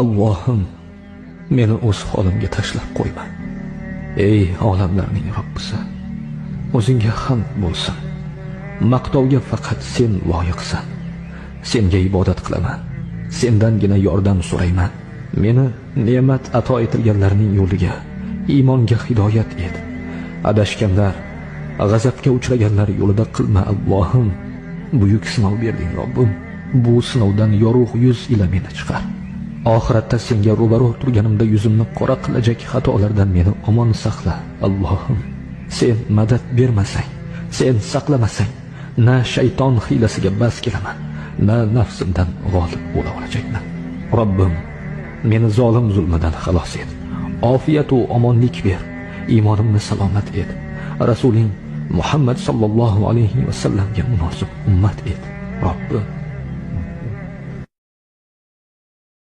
Allohim, meni o'z holimga tashlab qo'yma. Ey olamlarning Robbisi, o'zingga hamd bo'lsin. Maqtovga faqat sen loyiqsan. Senga ibodat qilaman. Sendangina yordam so'rayman. Meni ne'mat ato etilganlarning yo'liga, iymonga hidoyat et. Adashganlar, g'azabga uchraganlar yo'lida qilma Allohim. Buyuk sinov berding Robbim. Bu sinovdan yorug' yuz ila meni chiqar. Oxiratda senga ro'baro turganimda yuzimni qora qilajak xatolardan meni omon saqla Allohim. Sen madad bermasang, sen saqlamasang, na shayton hiylasiga bas kelaman, na nafsimdan g'olib bo'la olajakman. Robbim, meni zolim zulmidan xalos et. Ofiyat va omonlik ber. Iymonimni salomat et. Rasuling Muhammad sallallohu alayhi va sallamga munosib ummat et. Robbim